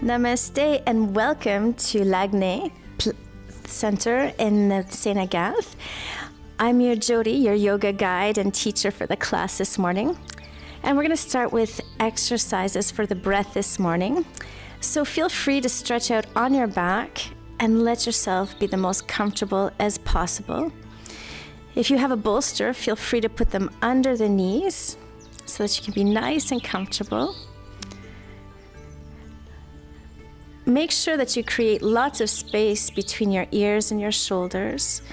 Namaste and welcome to Lagny Center in Ste Agathe. I'm your Jodie, your yoga guide and teacher for the class this morning. And we're going to start with exercises for the breath this morning. So feel free to stretch out on your back and let yourself be the most comfortable as possible. If you have a bolster, feel free to put them under the knees so that you can be nice and comfortable. Make sure that you create lots of space between your ears and your shoulders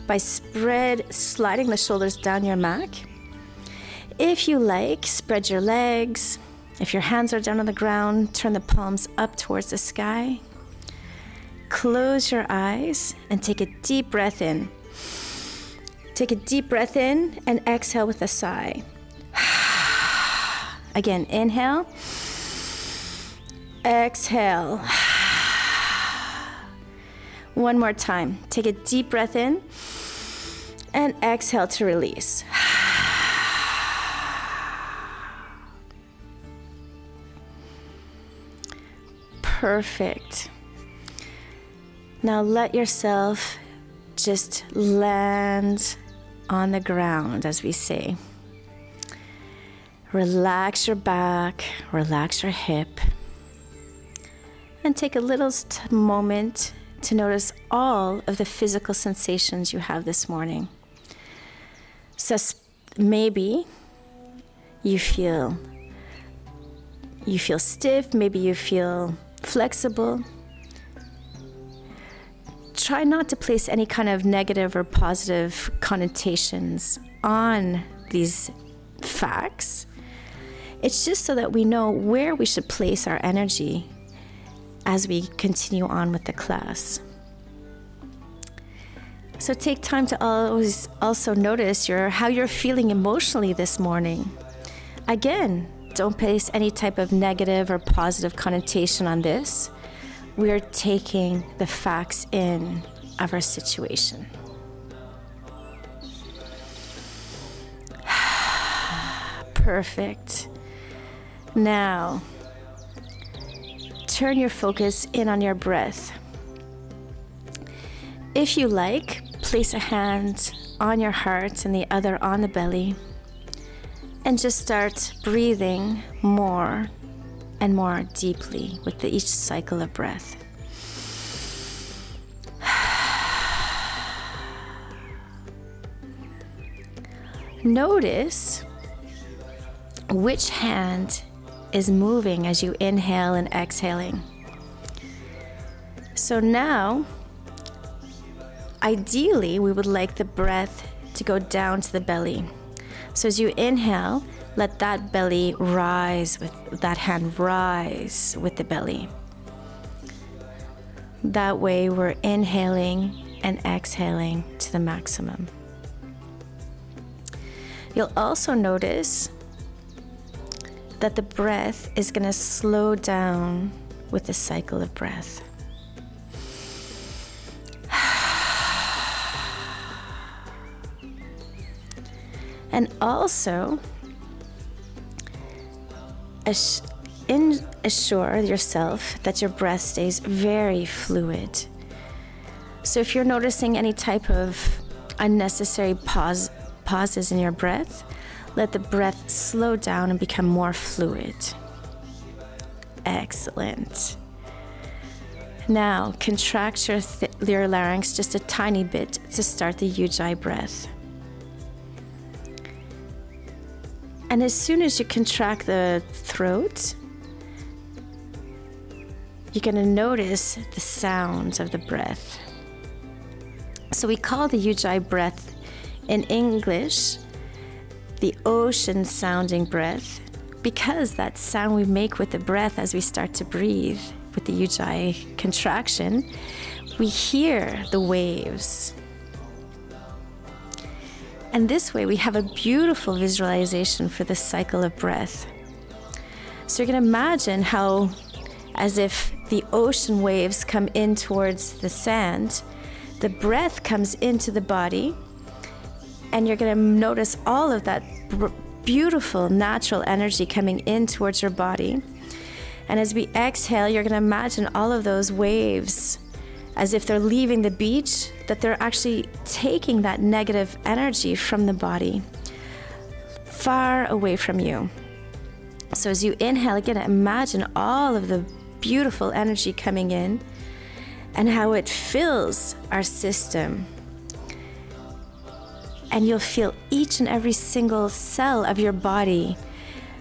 by sliding the shoulders down your mat. If you like, spread your legs. If your hands are down on the ground, turn the palms up towards the sky. Close your eyes and take a deep breath in. Take a deep breath in and exhale with a sigh. Again, inhale. Exhale. One more time. Take a deep breath in and exhale to release. Perfect. Now let yourself just land on the ground, as we say. Relax your back, relax your hip, and take a little moment to notice all of the physical sensations you have this morning. So maybe you feel stiff, maybe you feel flexible. Try not to place any kind of negative or positive connotations on these facts. It's just so that we know where we should place our energy as we continue on with the class. So take time to always also notice how you're feeling emotionally this morning. Again, don't place any type of negative or positive connotation on this. We're taking the facts in of our situation. Perfect. Now, turn your focus in on your breath. If you like, place a hand on your heart and the other on the belly, and just start breathing more and more deeply with each cycle of breath. Notice which hand is moving as you inhale and exhaling. So now, ideally, we would like the breath to go down to the belly. So as you inhale, let that belly rise that hand rise with the belly. That way we're inhaling and exhaling to the maximum. You'll also notice that the breath is going to slow down with the cycle of breath. And also, assure yourself that your breath stays very fluid. So if you're noticing any type of unnecessary pauses in your breath, let the breath slow down and become more fluid. Excellent. Now, contract your larynx just a tiny bit to start the Ujjayi breath. And as soon as you contract the throat, you're going to notice the sounds of the breath. So we call the Ujjayi breath in English the ocean sounding breath, because that sound we make with the breath as we start to breathe with the Ujjayi contraction, we hear the waves. And this way we have a beautiful visualization for this cycle of breath. So you're going to imagine how, as if the ocean waves come in towards the sand, the breath comes into the body, and you're going to notice all of that beautiful natural energy coming in towards your body. And as we exhale, you're going to imagine all of those waves as if they're leaving the beach, that they're actually taking that negative energy from the body far away from you. So as you inhale, again, imagine all of the beautiful energy coming in and how it fills our system. And you'll feel each and every single cell of your body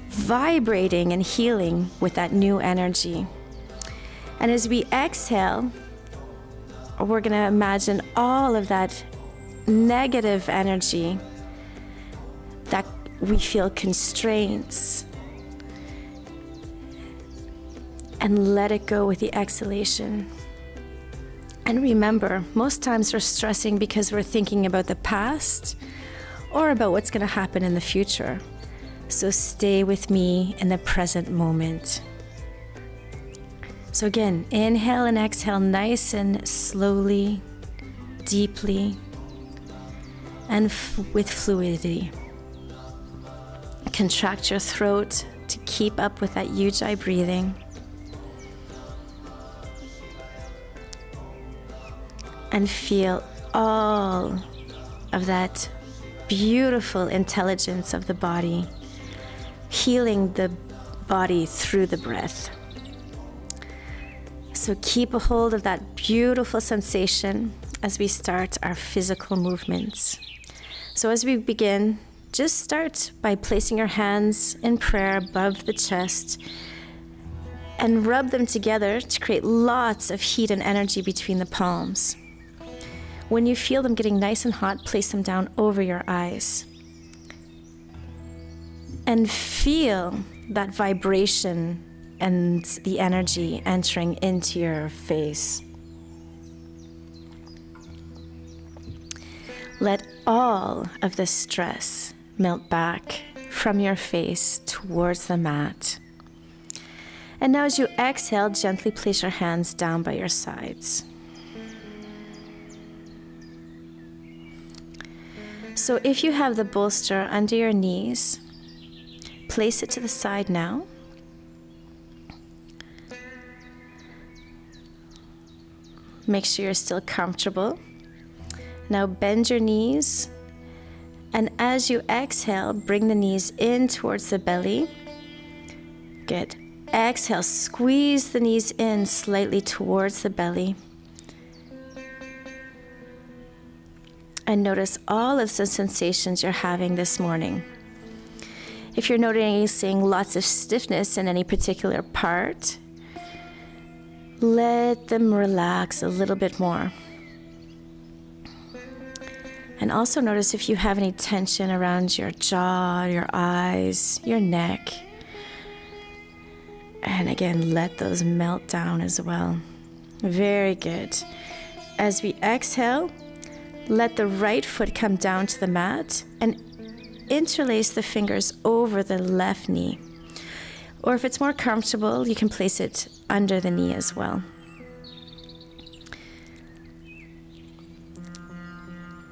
vibrating and healing with that new energy. And as we exhale, we're going to imagine all of that negative energy that we feel constraints, and let it go with the exhalation. And remember, most times we're stressing because we're thinking about the past or about what's going to happen in the future. So stay with me in the present moment. So again, inhale and exhale nice and slowly, deeply, and with fluidity. Contract your throat to keep up with that ujjayi breathing. And feel all of that beautiful intelligence of the body, healing the body through the breath. So keep a hold of that beautiful sensation as we start our physical movements. So as we begin, just start by placing your hands in prayer above the chest and rub them together to create lots of heat and energy between the palms. When you feel them getting nice and hot, place them down over your eyes. And feel that vibration and the energy entering into your face. Let all of the stress melt back from your face towards the mat. And now as you exhale, gently place your hands down by your sides. So if you have the bolster under your knees, place it to the side now. Make sure you're still comfortable. Now bend your knees, and as you exhale, bring the knees in towards the belly. Good. Exhale, squeeze the knees in slightly towards the belly. And notice all of the sensations you're having this morning. If you're noticing lots of stiffness in any particular part, let them relax a little bit more. And also notice if you have any tension around your jaw, your eyes, your neck. And again, let those melt down as well. Very good. As we exhale, let the right foot come down to the mat and interlace the fingers over the left knee. Or if it's more comfortable, you can place it under the knee as well.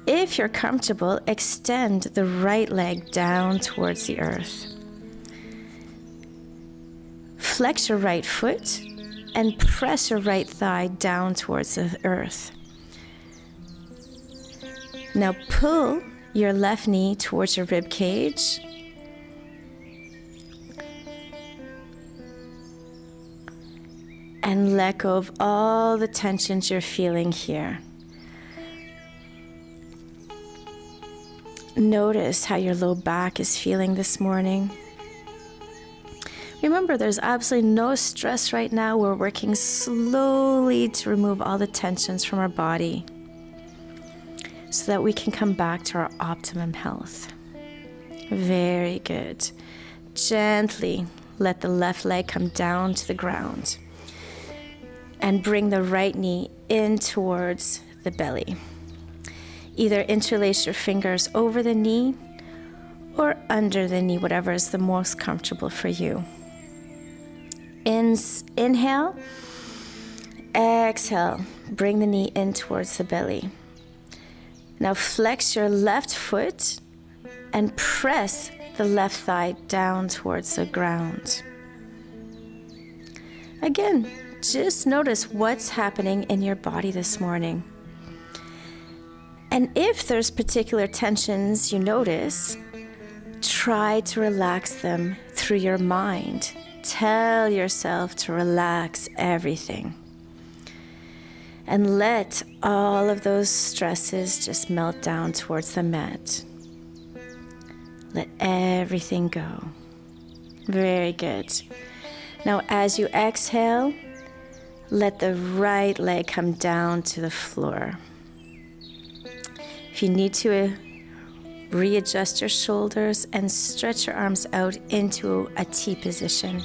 If you're comfortable, extend the right leg down towards the earth. Flex your right foot and press your right thigh down towards the earth. Now pull your left knee towards your rib cage. And let go of all the tensions you're feeling here. Notice how your low back is feeling this morning. Remember, there's absolutely no stress right now. We're working slowly to remove all the tensions from our body so that we can come back to our optimum health. Very good. Gently let the left leg come down to the ground and bring the right knee in towards the belly. Either interlace your fingers over the knee or under the knee, whatever is the most comfortable for you. Inhale, exhale, bring the knee in towards the belly. Now flex your left foot and press the left thigh down towards the ground. Again, just notice what's happening in your body this morning. And if there's particular tensions you notice, try to relax them through your mind. Tell yourself to relax everything. And let all of those stresses just melt down towards the mat. Let everything go. Very good. Now as you exhale, let the right leg come down to the floor. If you need to, readjust your shoulders and stretch your arms out into a T position.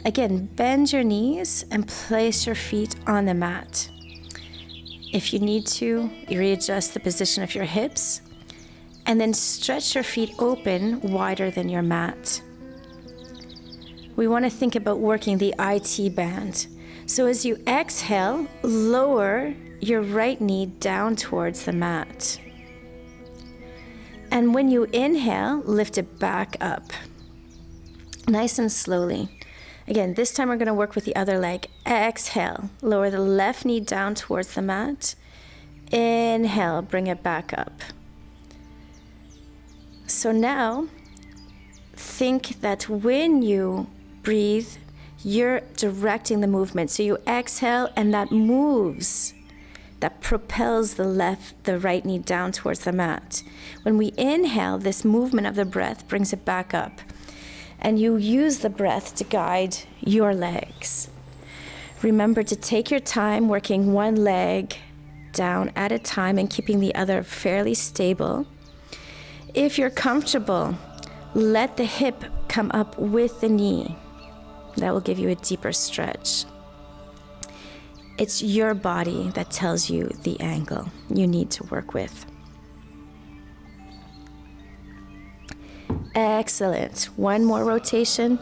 Again, bend your knees and place your feet on the mat. If you need to, readjust the position of your hips and then stretch your feet open wider than your mat. We want to think about working the IT band. So as you exhale, lower your right knee down towards the mat. And when you inhale, lift it back up. Nice and slowly. Again, this time we're going to work with the other leg. Exhale, lower the left knee down towards the mat. Inhale, bring it back up. So now, think that when you breathe, you're directing the movement. So you exhale and that moves, that propels the right knee down towards the mat. When we inhale, this movement of the breath brings it back up. And you use the breath to guide your legs. Remember to take your time working one leg down at a time and keeping the other fairly stable. If you're comfortable, let the hip come up with the knee. That will give you a deeper stretch. It's your body that tells you the angle you need to work with. Excellent. One more rotation.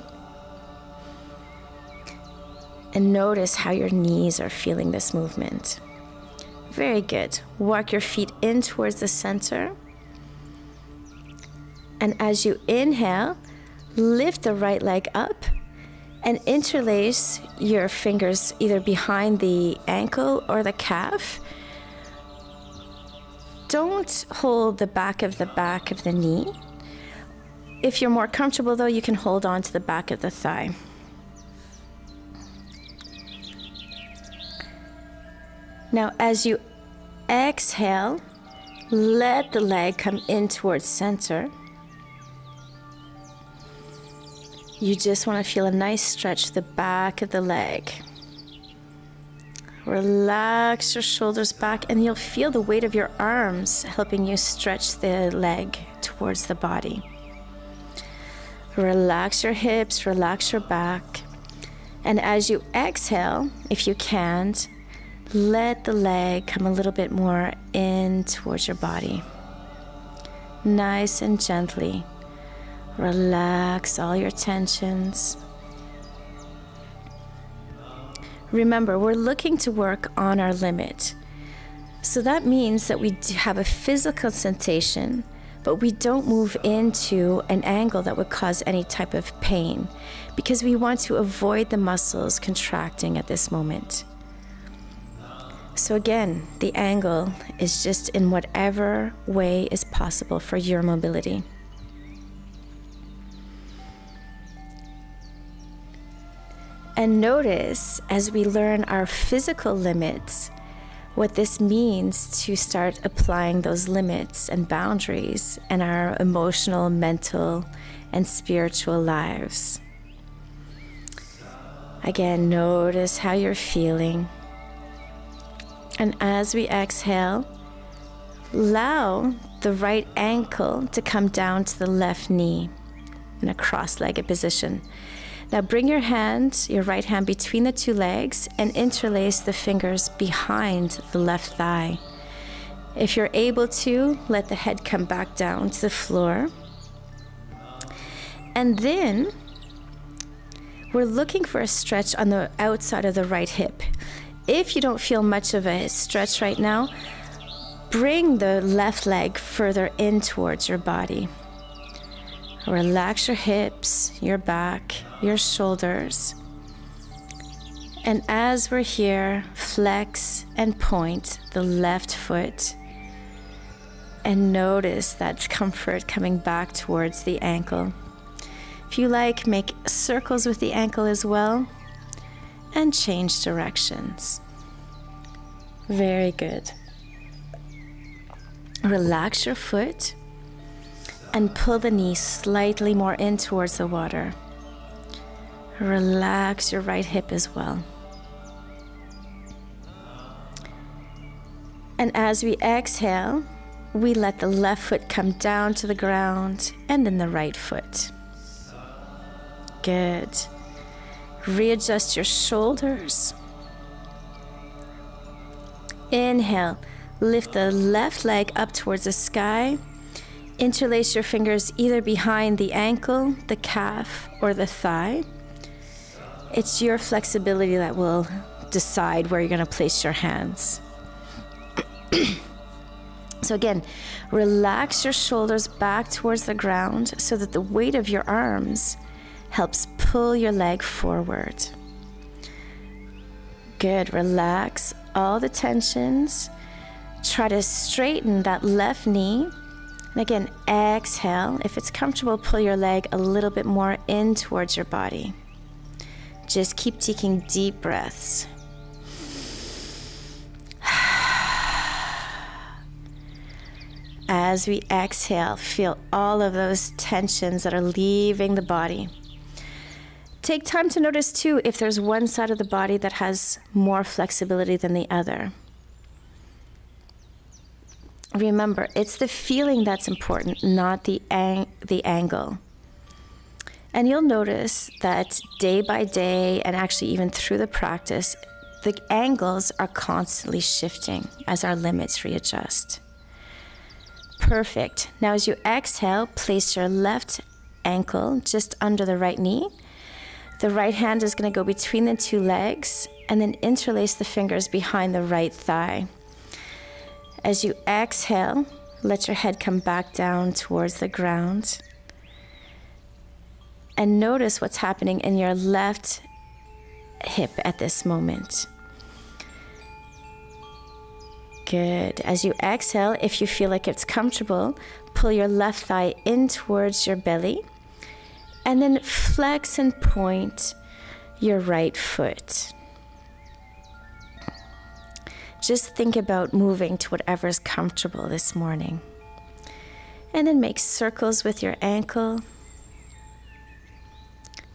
And notice how your knees are feeling this movement. Very good. Walk your feet in towards the center. And as you inhale, lift the right leg up and interlace your fingers either behind the ankle or the calf. Don't hold the back of the knee. If you're more comfortable though, you can hold on to the back of the thigh. Now as you exhale, let the leg come in towards center. You just want to feel a nice stretch to the back of the leg. Relax your shoulders back and you'll feel the weight of your arms helping you stretch the leg towards the body. Relax your hips, relax your back. And as you exhale, if you can, let the leg come a little bit more in towards your body. Nice and gently. Relax all your tensions. Remember, we're looking to work on our limit. So that means that we have a physical sensation, but we don't move into an angle that would cause any type of pain because we want to avoid the muscles contracting at this moment. So again, the angle is just in whatever way is possible for your mobility. And notice as we learn our physical limits, what this means to start applying those limits and boundaries in our emotional, mental, and spiritual lives. Again, notice how you're feeling. And as we exhale, allow the right ankle to come down to the left knee in a cross-legged position. Now bring your right hand between the two legs and interlace the fingers behind the left thigh. If you're able to, let the head come back down to the floor. And then we're looking for a stretch on the outside of the right hip. If you don't feel much of a stretch right now, bring the left leg further in towards your body. Relax your hips, your back, your shoulders. And as we're here, flex and point the left foot. And notice that comfort coming back towards the ankle. If you like, make circles with the ankle as well. And change directions. Very good. Relax your foot and pull the knee slightly more in towards the water. Relax your right hip as well. And as we exhale, we let the left foot come down to the ground and then the right foot. Good. Readjust your shoulders. Inhale, lift the left leg up towards the sky. Interlace your fingers either behind the ankle, the calf, or the thigh. It's your flexibility that will decide where you're going to place your hands. So again, relax your shoulders back towards the ground so that the weight of your arms helps pull your leg forward. Good. Relax all the tensions. Try to straighten that left knee. And again, exhale. If it's comfortable, pull your leg a little bit more in towards your body. Just keep taking deep breaths. As we exhale, feel all of those tensions that are leaving the body. Take time to notice too if there's one side of the body that has more flexibility than the other. Remember, it's the feeling that's important, not the angle. And you'll notice that day by day, and actually even through the practice, the angles are constantly shifting as our limits readjust. Perfect. Now as you exhale, place your left ankle just under the right knee. The right hand is going to go between the two legs and then interlace the fingers behind the right thigh. As you exhale, let your head come back down towards the ground. And notice what's happening in your left hip at this moment. Good. As you exhale, if you feel like it's comfortable, pull your left thigh in towards your belly and then flex and point your right foot. Just think about moving to whatever's comfortable this morning. And then make circles with your ankle.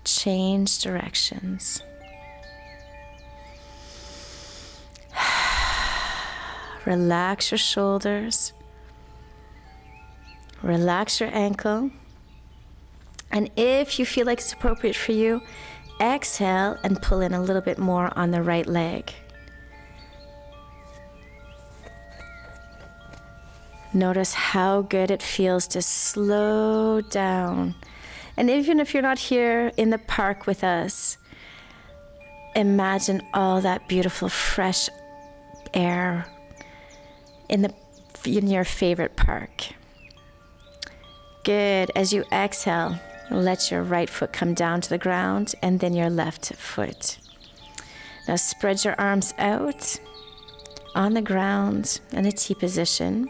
Change directions. Relax your shoulders. Relax your ankle. And if you feel like it's appropriate for you, exhale and pull in a little bit more on the right leg. Notice how good it feels to slow down. And even if you're not here in the park with us, imagine all that beautiful fresh air in your favorite park. Good. As you exhale, let your right foot come down to the ground and then your left foot. Now spread your arms out on the ground in a T position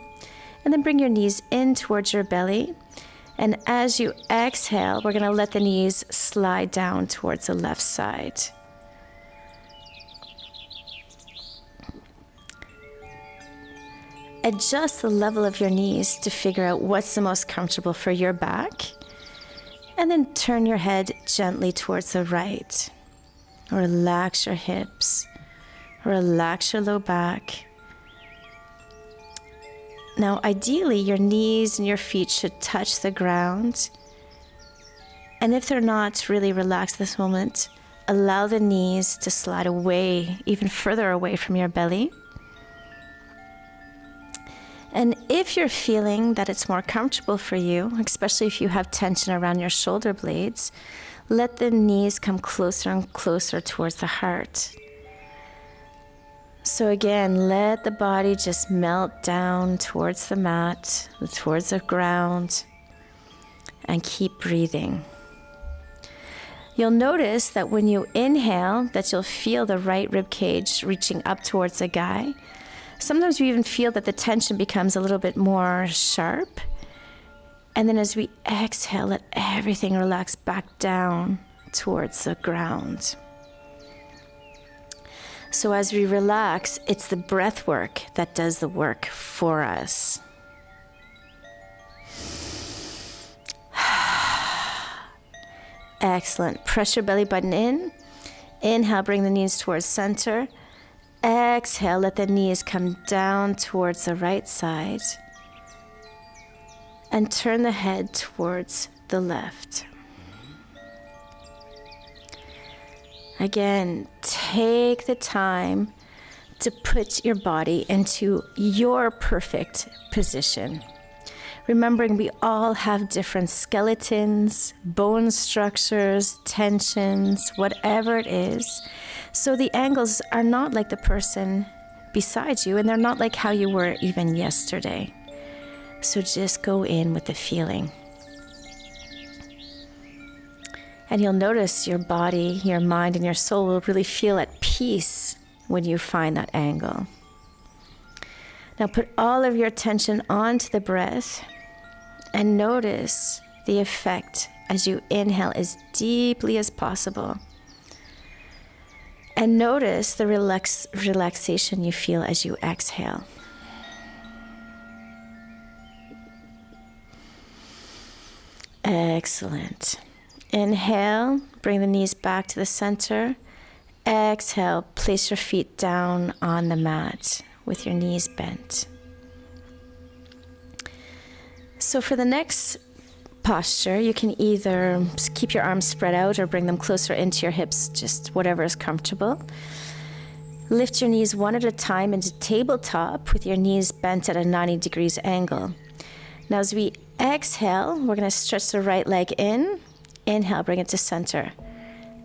and then bring your knees in towards your belly. And as you exhale, we're going to let the knees slide down towards the left side. Adjust the level of your knees to figure out what's the most comfortable for your back. And then turn your head gently towards the right. Relax your hips. Relax your low back. Now, ideally, your knees and your feet should touch the ground. And if they're not really relaxed this moment, allow the knees to slide away, even further away from your belly. And if you're feeling that it's more comfortable for you, especially if you have tension around your shoulder blades, let the knees come closer and closer towards the heart. So again, let the body just melt down towards the mat, towards the ground, and keep breathing. You'll notice that when you inhale, that you'll feel the right rib cage reaching up towards the guy. Sometimes we even feel that the tension becomes a little bit more sharp. And then as we exhale, let everything relax back down towards the ground. So as we relax, it's the breath work that does the work for us. Excellent. Press your belly button in. Inhale, bring the knees towards center. Exhale, let the knees come down towards the right side. And turn the head towards the left. Again, take the time to put your body into your perfect position. Remembering we all have different skeletons, bone structures, tensions, whatever it is. So the angles are not like the person beside you, and they're not like how you were even yesterday. So just go in with the feeling. And you'll notice your body, your mind, and your soul will really feel at peace when you find that angle. Now put all of your attention onto the breath and notice the effect as you inhale as deeply as possible. And notice the relaxation you feel as you exhale. Excellent. Inhale, bring the knees back to the center. Exhale, place your feet down on the mat with your knees bent. So for the next posture, you can either keep your arms spread out or bring them closer into your hips, just whatever is comfortable. Lift your knees one at a time into tabletop with your knees bent at a 90 degrees angle. Now as we exhale, we're going to stretch the right leg in. Inhale, bring it to center.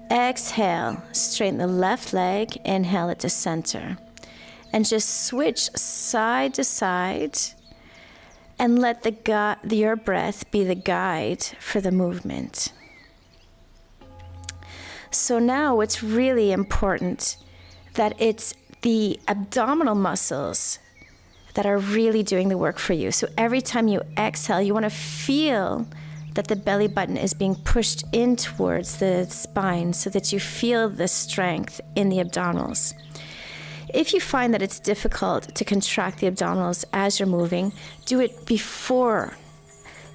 Exhale, straighten the left leg. Inhale it to center. And just switch side to side and let your breath be the guide for the movement. So now it's really important that it's the abdominal muscles that are really doing the work for you. So every time you exhale, you want to feel that the belly button is being pushed in towards the spine so that you feel the strength in the abdominals. If you find that it's difficult to contract the abdominals as you're moving, do it before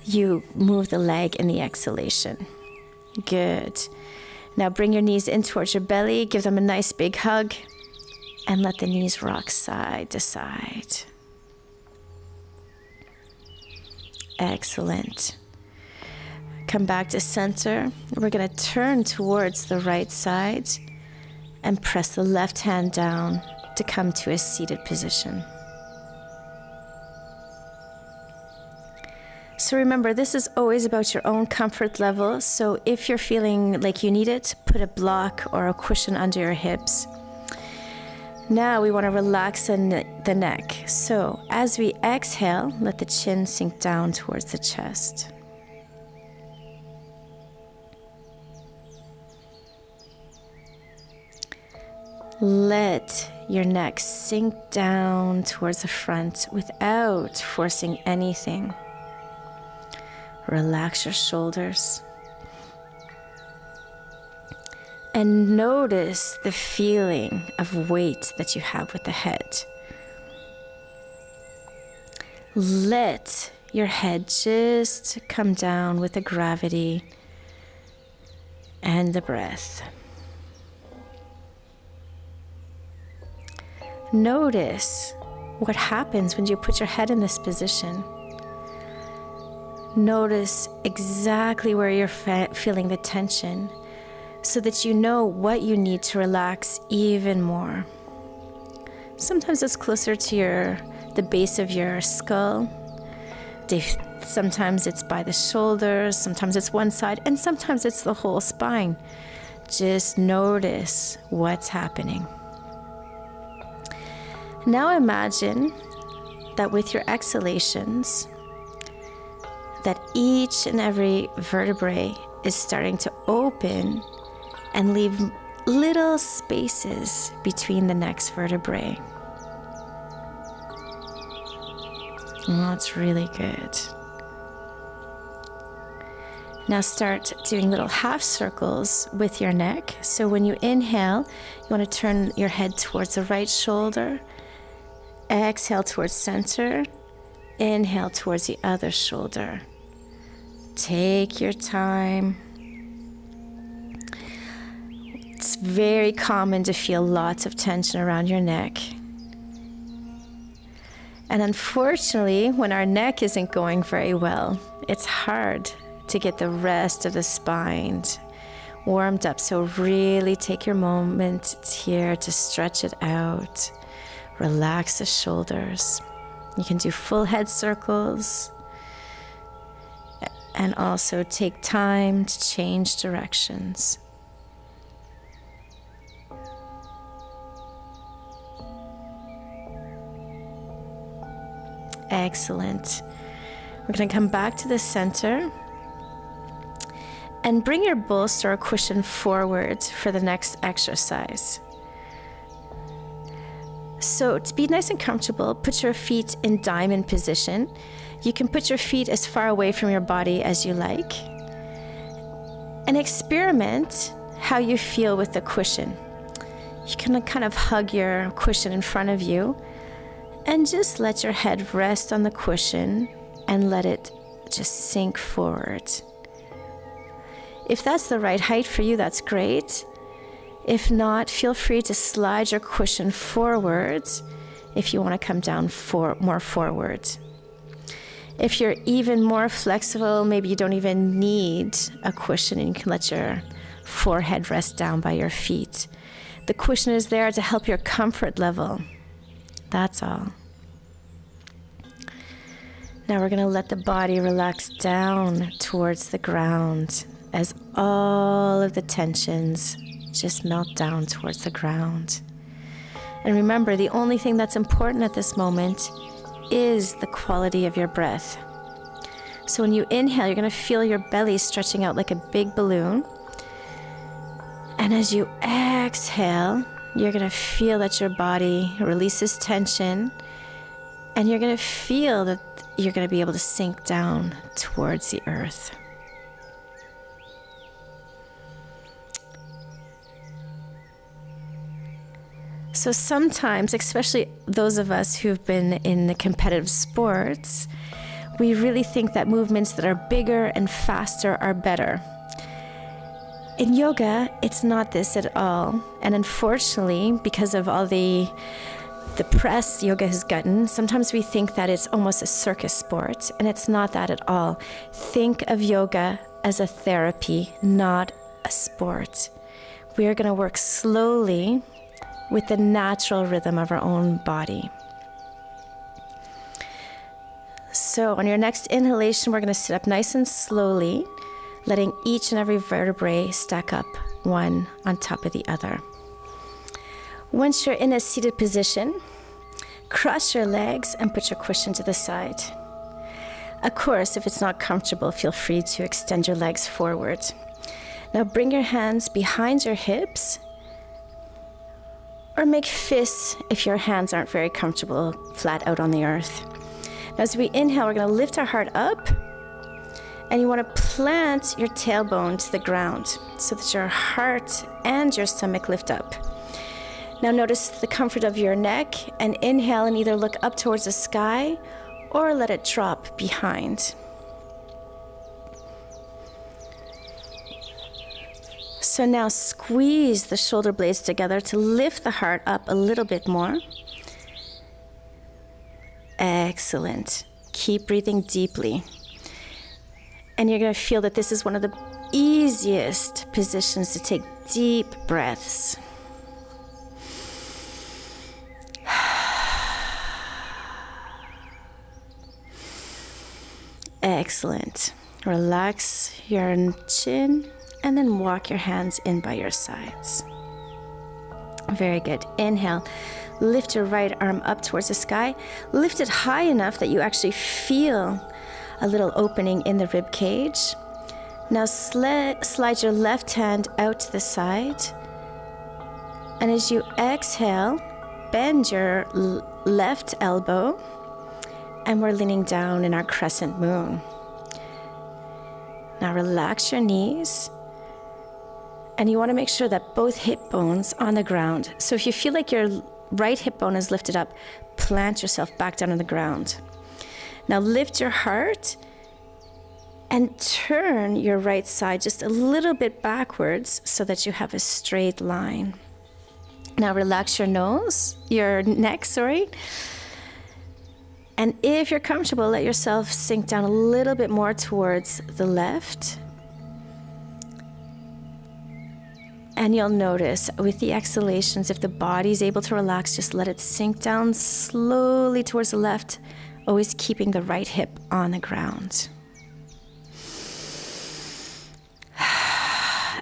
you move the leg in the exhalation. Good. Now bring your knees in towards your belly, give them a nice big hug, and let the knees rock side to side. Excellent. Come back to center. We're going to turn towards the right side and press the left hand down to come to a seated position. So remember, this is always about your own comfort level. So if you're feeling like you need it, put a block or a cushion under your hips. Now we want to relax the neck. So as we exhale, let the chin sink down towards the chest. Let your neck sink down towards the front without forcing anything. Relax your shoulders. And notice the feeling of weight that you have with the head. Let your head just come down with the gravity and the breath. Notice what happens when you put your head in this position. Notice exactly where you're feeling the tension so that you know what you need to relax even more. Sometimes it's closer to the base of your skull. Sometimes it's by the shoulders, sometimes it's one side, and sometimes it's the whole spine. Just notice what's happening. Now imagine that with your exhalations, that each and every vertebrae is starting to open and leave little spaces between the next vertebrae. Oh, that's really good. Now start doing little half circles with your neck. So when you inhale, you want to turn your head towards the right shoulder. Exhale towards center. Inhale towards the other shoulder. Take your time. It's very common to feel lots of tension around your neck. And unfortunately, when our neck isn't going very well, it's hard to get the rest of the spine warmed up. So really take your moment here to stretch it out. Relax the shoulders. You can do full head circles. And also take time to change directions. Excellent. We're going to come back to the center and bring your bolster or cushion forward for the next exercise. So to be nice and comfortable, put your feet in diamond position. You can put your feet as far away from your body as you like. And experiment how you feel with the cushion. You can kind of hug your cushion in front of you and just let your head rest on the cushion and let it just sink forward. If that's the right height for you, that's great. If not, feel free to slide your cushion forward if you want to come down more forward. If you're even more flexible, maybe you don't even need a cushion and you can let your forehead rest down by your feet. The cushion is there to help your comfort level. That's all. Now we're going to let the body relax down towards the ground as all of the tensions just melt down towards the ground. And remember, the only thing that's important at this moment is the quality of your breath. So when you inhale, you're going to feel your belly stretching out like a big balloon. And as you exhale, you're going to feel that your body releases tension, and you're going to feel that you're going to be able to sink down towards the earth. So sometimes, especially those of us who've been in the competitive sports, we really think that movements that are bigger and faster are better. In yoga, it's not this at all. And unfortunately, because of all the press yoga has gotten, sometimes we think that it's almost a circus sport, and it's not that at all. Think of yoga as a therapy, not a sport. We are going to work slowly with the natural rhythm of our own body. So on your next inhalation, we're going to sit up nice and slowly, letting each and every vertebrae stack up one on top of the other. Once you're in a seated position, cross your legs and put your cushion to the side. Of course, if it's not comfortable, feel free to extend your legs forward. Now bring your hands behind your hips, or make fists if your hands aren't very comfortable flat out on the earth. Now as we inhale, we're going to lift our heart up, and you want to plant your tailbone to the ground so that your heart and your stomach lift up. Now notice the comfort of your neck, and inhale and either look up towards the sky or let it drop behind. So now squeeze the shoulder blades together to lift the heart up a little bit more. Excellent. Keep breathing deeply. And you're going to feel that this is one of the easiest positions to take deep breaths. Excellent. Relax your chin and then walk your hands in by your sides. Very good. Inhale. Lift your right arm up towards the sky. Lift it high enough that you actually feel a little opening in the rib cage. Now slide your left hand out to the side. And as you exhale, bend your left elbow. And we're leaning down in our crescent moon. Now relax your knees. And you want to make sure that both hip bones on the ground. So if you feel like your right hip bone is lifted up, plant yourself back down on the ground. Now lift your heart and turn your right side just a little bit backwards so that you have a straight line. Now relax your neck. And if you're comfortable, let yourself sink down a little bit more towards the left. And you'll notice with the exhalations, if the body's able to relax, just let it sink down slowly towards the left, always keeping the right hip on the ground.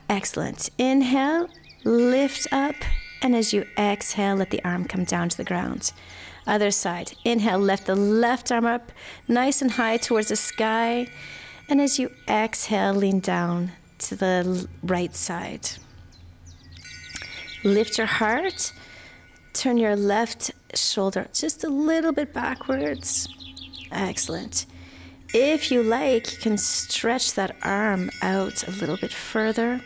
Excellent. Inhale, lift up, and as you exhale, let the arm come down to the ground. Other side. Inhale, lift the left arm up, nice and high towards the sky. And as you exhale, lean down to the right side. Lift your heart, turn your left shoulder just a little bit backwards. Excellent. If you like, you can stretch that arm out a little bit further.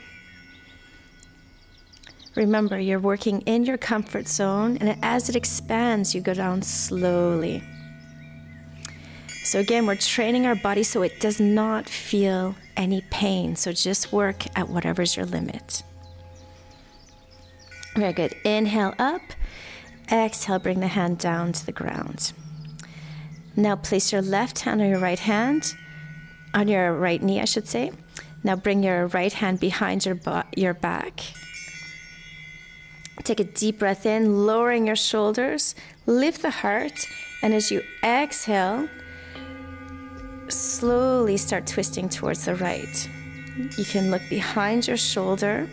Remember, you're working in your comfort zone, and as it expands, you go down slowly. So again, we're training our body so it does not feel any pain. So just work at whatever's your limit. Very good. Inhale up. Exhale, bring the hand down to the ground. Now place your left hand on your right hand, on your right knee, I should say. Now bring your right hand behind your back. Take a deep breath in, lowering your shoulders. Lift the heart. And as you exhale, slowly start twisting towards the right. You can look behind your shoulder.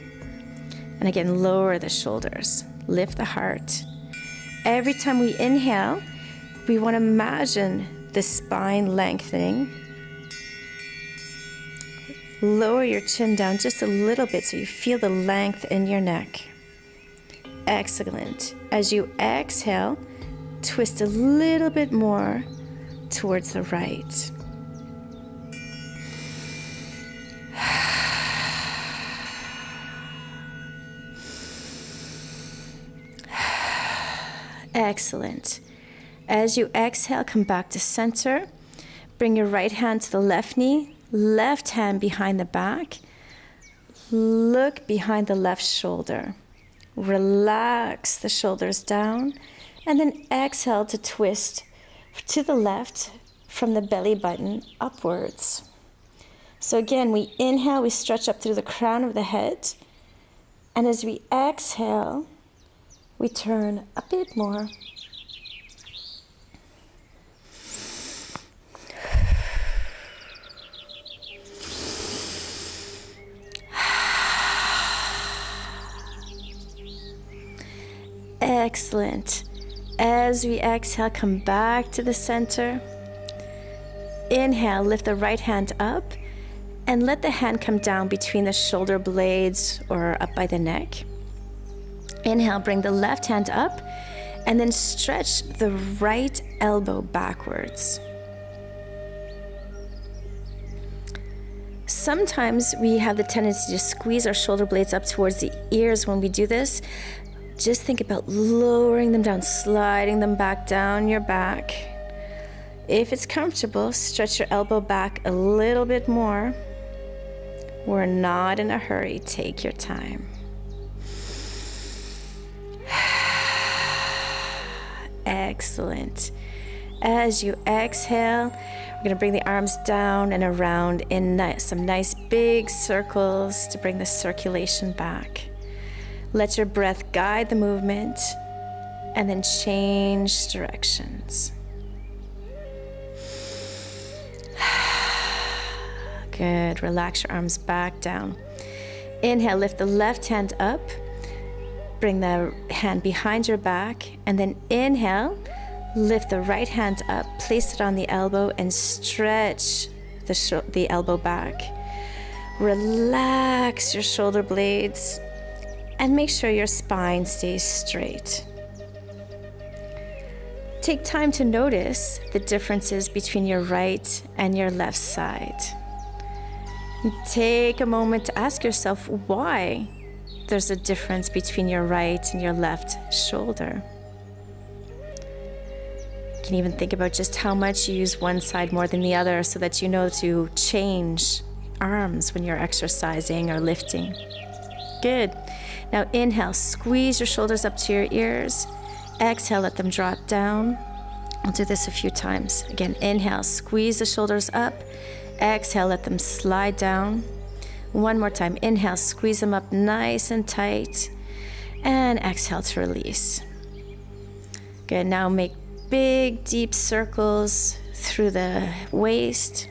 And again, lower the shoulders, lift the heart. Every time we inhale, we want to imagine the spine lengthening. Lower your chin down just a little bit so you feel the length in your neck. Excellent. As you exhale, twist a little bit more towards the right. Excellent. As you exhale, come back to center. Bring your right hand to the left knee, left hand behind the back. Look behind the left shoulder. Relax the shoulders down, and then exhale to twist to the left from the belly button upwards. So again, we inhale, we stretch up through the crown of the head, and as we exhale, we turn a bit more. Excellent. As we exhale, come back to the center. Inhale, lift the right hand up and let the hand come down between the shoulder blades or up by the neck. Inhale, bring the left hand up and then stretch the right elbow backwards. Sometimes we have the tendency to squeeze our shoulder blades up towards the ears when we do this. Just think about lowering them down, sliding them back down your back. If it's comfortable, stretch your elbow back a little bit more. We're not in a hurry. Take your time. Excellent. As you exhale, we're going to bring the arms down and around in some nice big circles to bring the circulation back. Let your breath guide the movement and then change directions. Good. Relax your arms back down. Inhale, lift the left hand up. Bring the hand behind your back, and then inhale, lift the right hand up, place it on the elbow, and stretch the elbow back. Relax your shoulder blades and make sure your spine stays straight. Take time to notice the differences between your right and your left side. Take a moment to ask yourself why there's a difference between your right and your left shoulder. You can even think about just how much you use one side more than the other so that you know to change arms when you're exercising or lifting. Good. Now inhale, squeeze your shoulders up to your ears. Exhale, let them drop down. I'll do this a few times. Again, inhale, squeeze the shoulders up. Exhale, let them slide down. One more time. Inhale, squeeze them up nice and tight. And exhale to release. Good. Now make big, deep circles through the waist.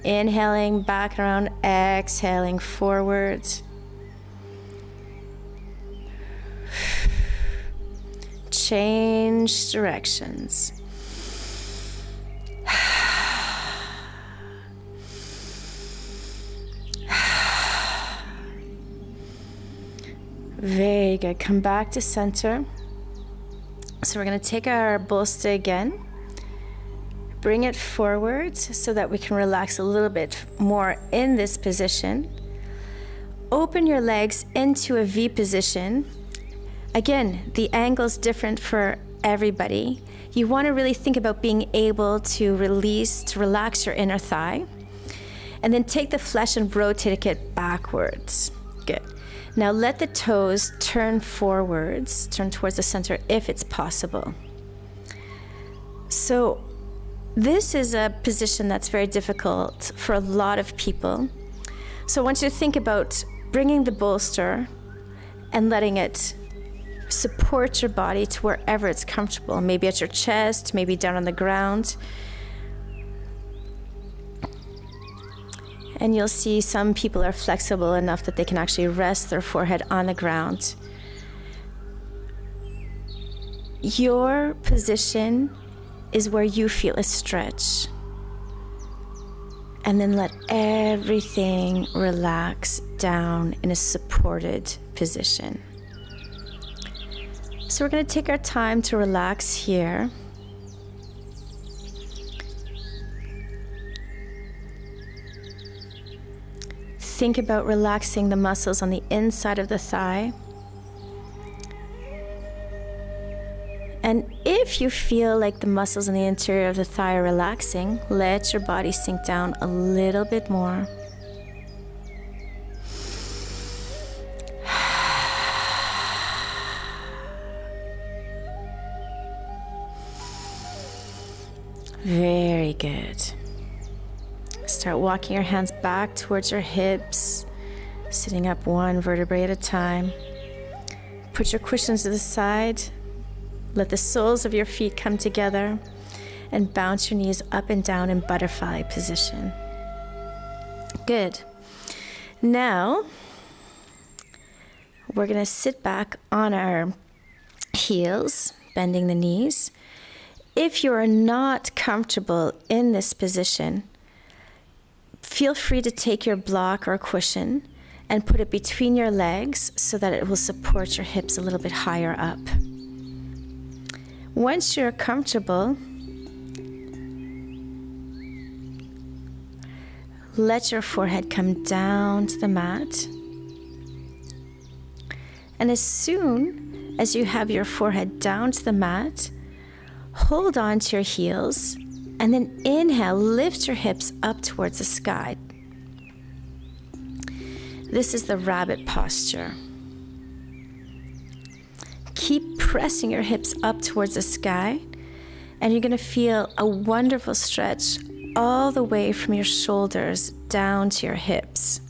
Inhaling back around, exhaling forwards. Change directions. Very good. Come back to center. So we're going to take our bolster again. Bring it forward so that we can relax a little bit more in this position. Open your legs into a V position. Again, the angle's different for everybody. You want to really think about being able to relax your inner thigh. And then take the flesh and rotate it backwards. Good. Now let the toes turn forwards, turn towards the center if it's possible. So this is a position that's very difficult for a lot of people. So I want you to think about bringing the bolster and letting it support your body to wherever it's comfortable, maybe at your chest, maybe down on the ground. And you'll see some people are flexible enough that they can actually rest their forehead on the ground. Your position is where you feel a stretch. And then let everything relax down in a supported position. So we're going to take our time to relax here. Think about relaxing the muscles on the inside of the thigh. And if you feel like the muscles in the interior of the thigh are relaxing, let your body sink down a little bit more. Very good. Start walking your hands back towards your hips, sitting up one vertebrae at a time. Put your cushions to the side. Let the soles of your feet come together and bounce your knees up and down in butterfly position. Good. Now, we're going to sit back on our heels, bending the knees. If you are not comfortable in this position, feel free to take your block or cushion and put it between your legs so that it will support your hips a little bit higher up. Once you're comfortable, let your forehead come down to the mat. And as soon as you have your forehead down to the mat, hold on to your heels and then inhale, lift your hips up towards the sky. This is the rabbit posture. Keep pressing your hips up towards the sky, and you're going to feel a wonderful stretch all the way from your shoulders down to your hips.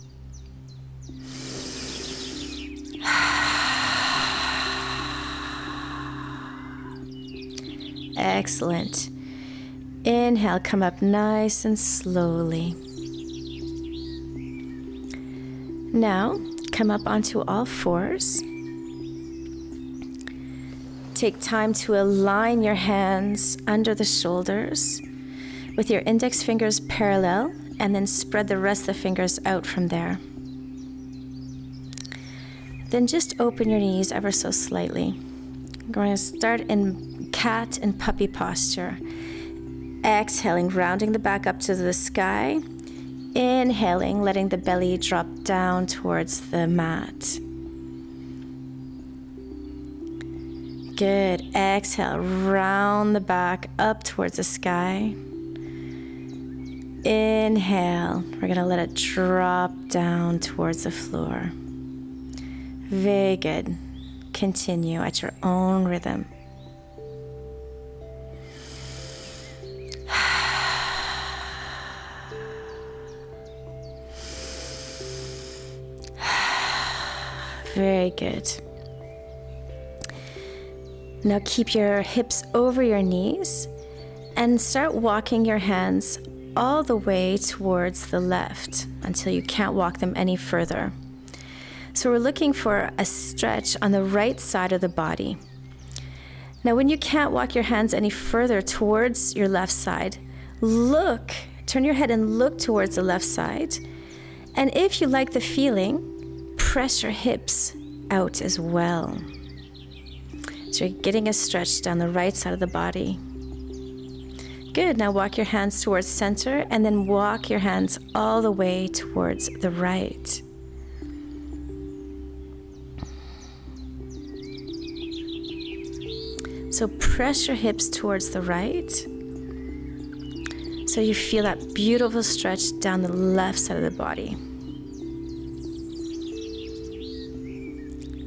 Excellent. Inhale, come up nice and slowly. Now, come up onto all fours. Take time to align your hands under the shoulders with your index fingers parallel, and then spread the rest of the fingers out from there. Then just open your knees ever so slightly. We're going to start in cat and puppy posture. Exhaling, rounding the back up to the sky. Inhaling, letting the belly drop down towards the mat. Good. Exhale, round the back up towards the sky. Inhale, we're going to let it drop down towards the floor. Very good. Continue at your own rhythm. Very good. Now keep your hips over your knees and start walking your hands all the way towards the left until you can't walk them any further. So we're looking for a stretch on the right side of the body. Now when you can't walk your hands any further towards your left side, turn your head and look towards the left side. And if you like the feeling, press your hips out as well. So you're getting a stretch down the right side of the body. Good, now walk your hands towards center and then walk your hands all the way towards the right. So press your hips towards the right. So you feel that beautiful stretch down the left side of the body.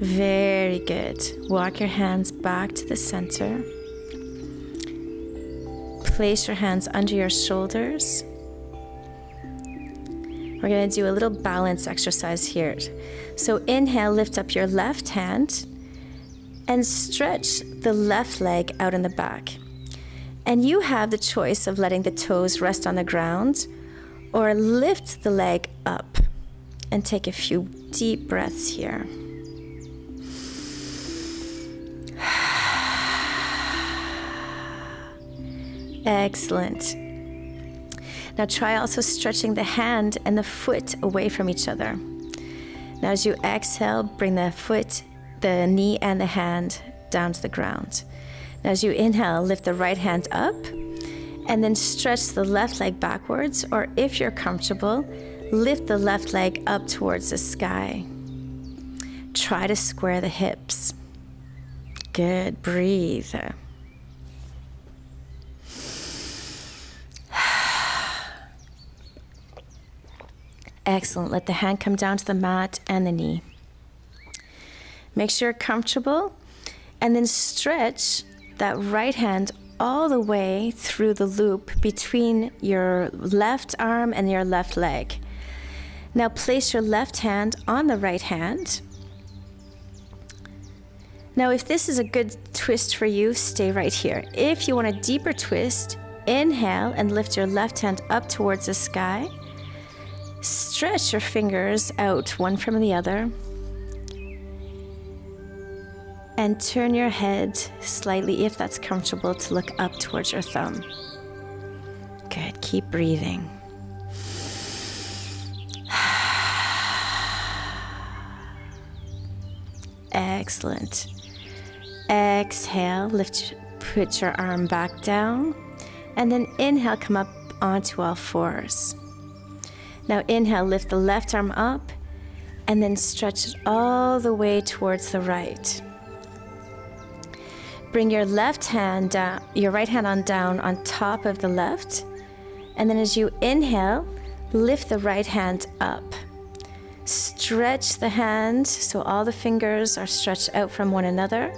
Very good. Walk your hands back to the center. Place your hands under your shoulders. We're going to do a little balance exercise here. So inhale, lift up your left hand and stretch the left leg out in the back. And you have the choice of letting the toes rest on the ground or lift the leg up and take a few deep breaths here. Excellent. Now try also stretching the hand and the foot away from each other. Now as you exhale, bring the foot, the knee and the hand down to the ground. Now as you inhale, lift the right hand up and then stretch the left leg backwards, or if you're comfortable, lift the left leg up towards the sky. Try to square the hips. Good, breathe. Excellent. Let the hand come down to the mat and the knee. Make sure you're comfortable and then stretch that right hand all the way through the loop between your left arm and your left leg. Now place your left hand on the right hand. Now if this is a good twist for you, stay right here. If you want a deeper twist, inhale and lift your left hand up towards the sky. Stretch your fingers out, one from the other. And turn your head slightly, if that's comfortable, to look up towards your thumb. Good, keep breathing. Excellent. Exhale, put your arm back down. And then inhale, come up onto all fours. Now inhale, lift the left arm up and then stretch it all the way towards the right. Bring your left hand down, your right hand on down on top of the left. And then as you inhale, lift the right hand up. Stretch the hand so all the fingers are stretched out from one another.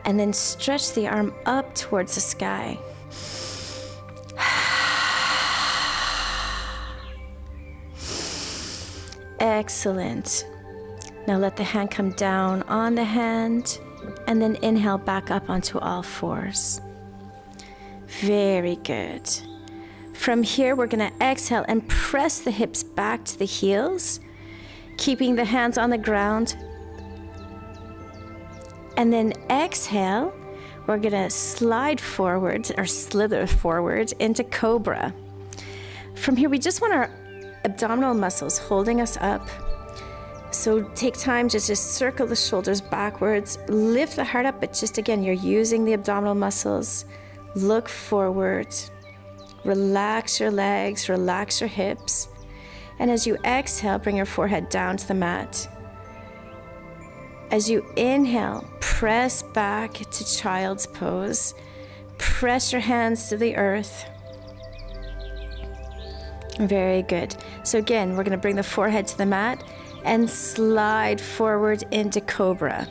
And then stretch the arm up towards the sky. Excellent. Now let the hand come down on the hand and then inhale back up onto all fours. Very good. From here, we're going to exhale and press the hips back to the heels, keeping the hands on the ground. And then exhale, we're going to slide forward or slither forward into Cobra. From here, we just want our abdominal muscles holding us up. So take time to just circle the shoulders backwards, lift the heart up, but just again, you're using the abdominal muscles. Look forward, relax your legs, relax your hips. And as you exhale, bring your forehead down to the mat. As you inhale, press back to child's pose. Press your hands to the earth. Very good. So again, we're going to bring the forehead to the mat and slide forward into cobra.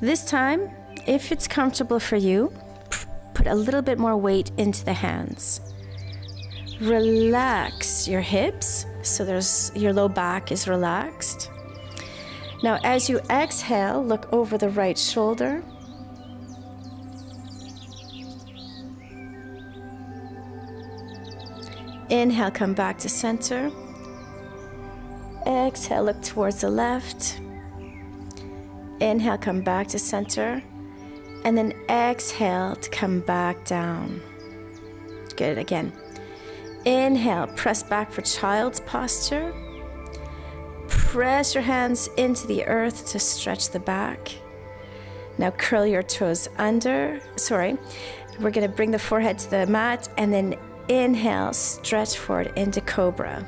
This time, if it's comfortable for you, put a little bit more weight into the hands. Relax your hips, so your low back is relaxed. Now, as you exhale, look over the right shoulder. Inhale, come back to center. Exhale, look towards the left. Inhale, come back to center. And then exhale to come back down. Good, again. Inhale, press back for child's posture. Press your hands into the earth to stretch the back. Now curl your toes under. We're going to bring the forehead to the mat and then inhale, stretch forward into cobra.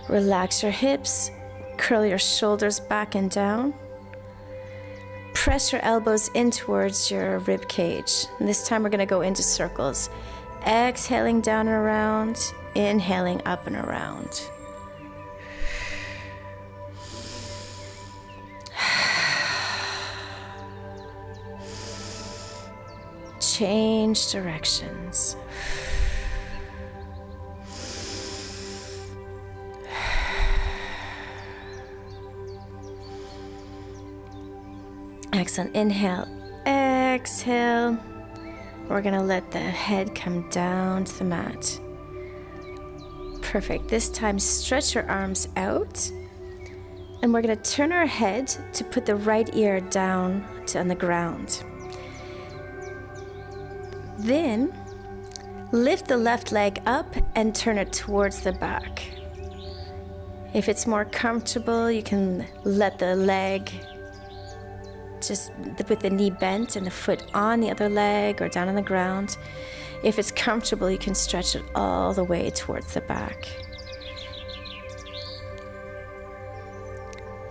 Relax your hips, curl your shoulders back and down. Press your elbows in towards your rib cage. And this time we're going to go into circles. Exhaling down and around, inhaling up and around. Change directions. Excellent. Inhale, exhale. We're going to let the head come down to the mat. Perfect. This time, stretch your arms out. And we're going to turn our head to put the right ear down on the ground. Then, lift the left leg up and turn it towards the back. If it's more comfortable, you can let the leg just with the knee bent and the foot on the other leg or down on the ground. If it's comfortable, you can stretch it all the way towards the back.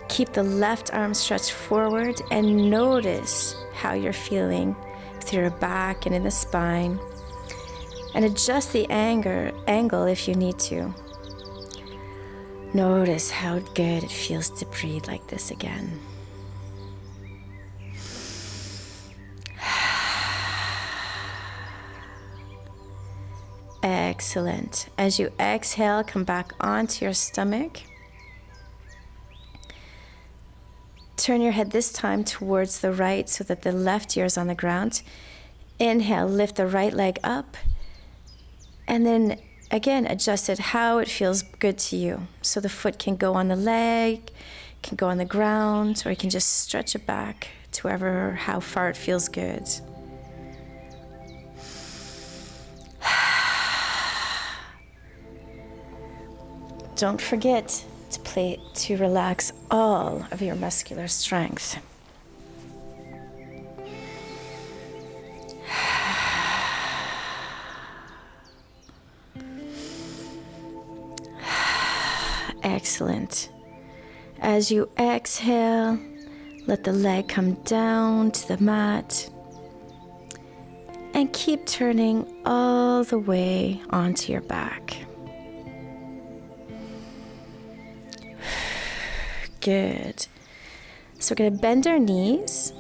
Keep the left arm stretched forward and notice how you're feeling through your back and in the spine. And adjust the angle if you need to. Notice how good it feels to breathe like this again. Excellent. As you exhale, come back onto your stomach. Turn your head this time towards the right so that the left ear is on the ground. Inhale, lift the right leg up. And then again, adjust it how it feels good to you. So the foot can go on the leg, can go on the ground, or you can just stretch it back to how far it feels good. Don't forget to relax all of your muscular strength. Excellent. As you exhale, let the leg come down to the mat and keep turning all the way onto your back. Good. So we're going to bend our knees.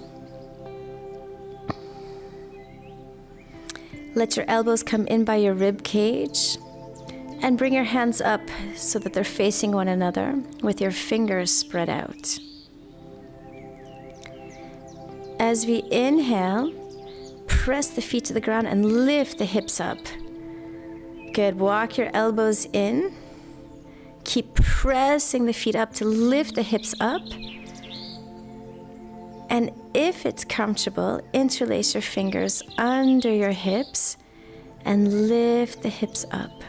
Let your elbows come in by your rib cage and bring your hands up so that they're facing one another with your fingers spread out. As we inhale, press the feet to the ground and lift the hips up. Good. Walk your elbows in. Keep pressing the feet up to lift the hips up. And if it's comfortable, interlace your fingers under your hips and lift the hips up.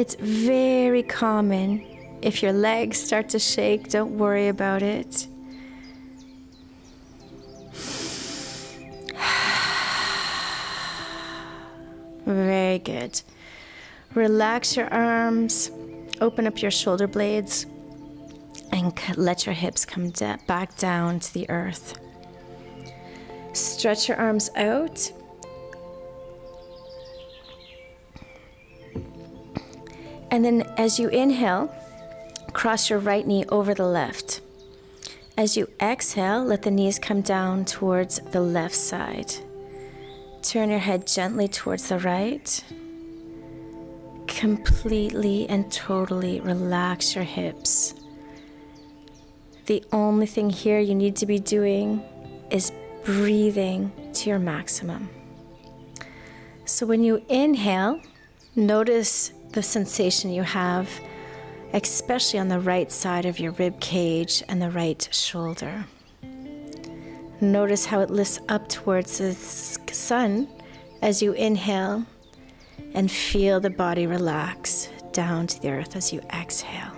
It's very common. If your legs start to shake, don't worry about it. Very good. Relax your arms, open up your shoulder blades, and let your hips come back down to the earth. Stretch your arms out. And then as you inhale, cross your right knee over the left. As you exhale, let the knees come down towards the left side. Turn your head gently towards the right. Completely and totally relax your hips. The only thing here you need to be doing is breathing to your maximum. So when you inhale, notice the sensation you have, especially on the right side of your rib cage and the right shoulder. Notice how it lifts up towards the sun as you inhale, and feel the body relax down to the earth as you exhale.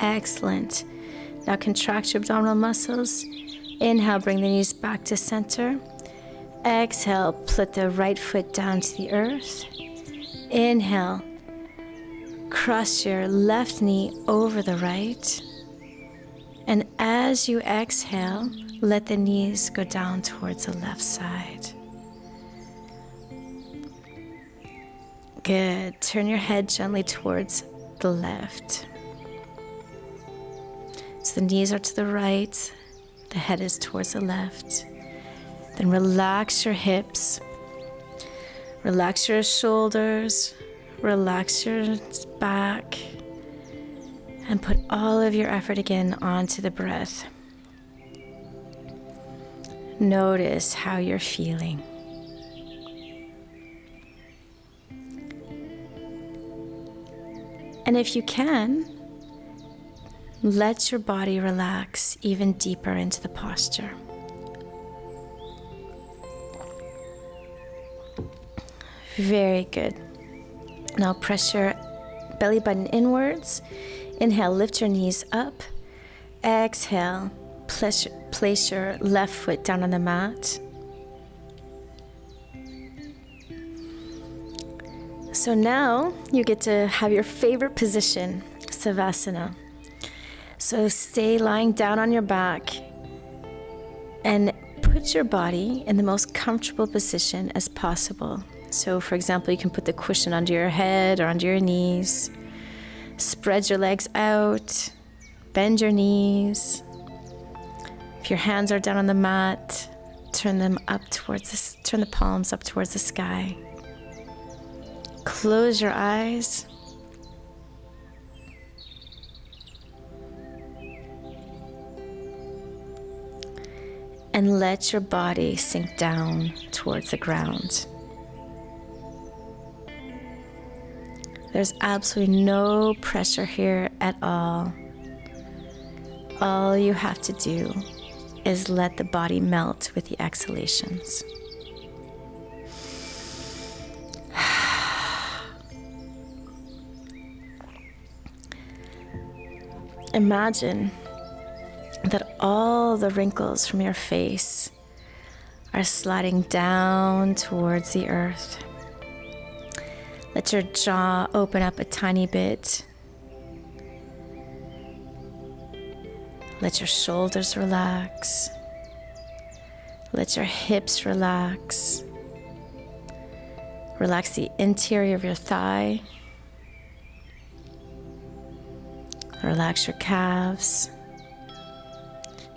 Excellent. Now contract your abdominal muscles. Inhale, bring the knees back to center. Exhale, put the right foot down to the earth. Inhale, cross your left knee over the right. And as you exhale, let the knees go down towards the left side. Good. Turn your head gently towards the left. So the knees are to the right, the head is towards the left. Then relax your hips, relax your shoulders, relax your back, and put all of your effort again onto the breath. Notice how you're feeling. And if you can, let your body relax even deeper into the posture. Very good. Now press your belly button inwards. Inhale, lift your knees up. Exhale, place your left foot down on the mat. So now you get to have your favorite position, Savasana. So stay lying down on your back and put your body in the most comfortable position as possible. So for example, you can put the cushion under your head or under your knees. Spread your legs out, bend your knees. If your hands are down on the mat, turn the palms up towards the sky. Close your eyes. And let your body sink down towards the ground. There's absolutely no pressure here at all. All you have to do is let the body melt with the exhalations. Imagine that all the wrinkles from your face are sliding down towards the earth. Let your jaw open up a tiny bit. Let your shoulders relax. Let your hips relax. Relax the interior of your thigh. Relax your calves.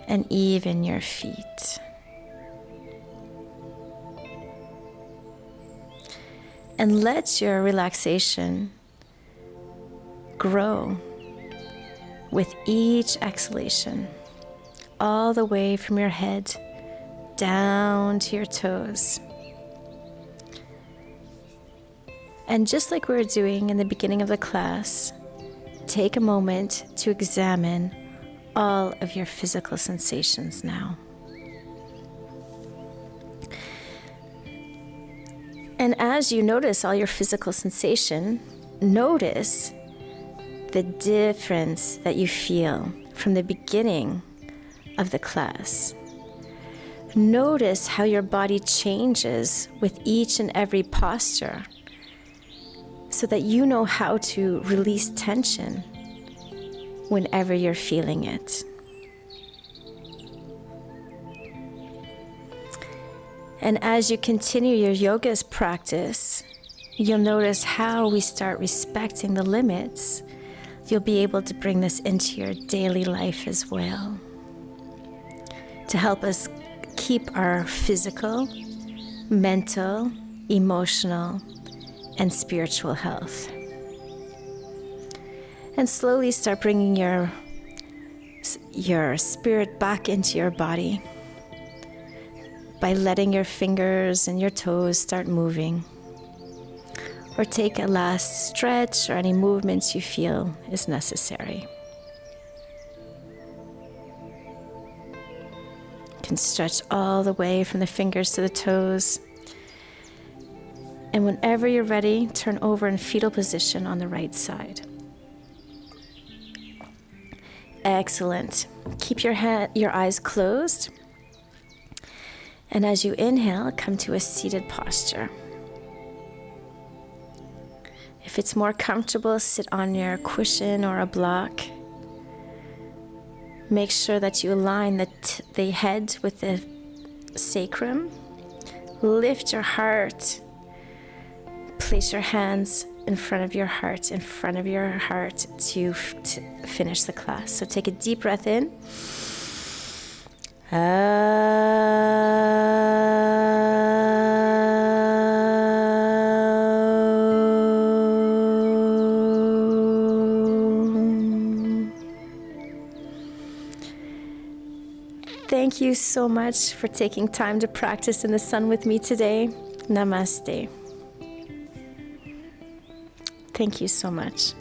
And even your feet. And let your relaxation grow with each exhalation, all the way from your head down to your toes. And just like we were doing in the beginning of the class, take a moment to examine all of your physical sensations now. And as you notice all your physical sensation, notice the difference that you feel from the beginning of the class. Notice how your body changes with each and every posture so that you know how to release tension whenever you're feeling it. And as you continue your yoga's practice, you'll notice how we start respecting the limits. You'll be able to bring this into your daily life as well, to help us keep our physical, mental, emotional, and spiritual health. And slowly start bringing your spirit back into your body by letting your fingers and your toes start moving. Or take a last stretch or any movements you feel is necessary. You can stretch all the way from the fingers to the toes. And whenever you're ready, turn over in fetal position on the right side. Excellent. Keep your eyes closed. And as you inhale, come to a seated posture. If it's more comfortable, sit on your cushion or a block. Make sure that you align the head with the sacrum. Lift your heart. Place your hands in front of your heart, to finish the class. So take a deep breath in. Thank you so much for taking time to practice in the sun with me today. Namaste. Thank you so much.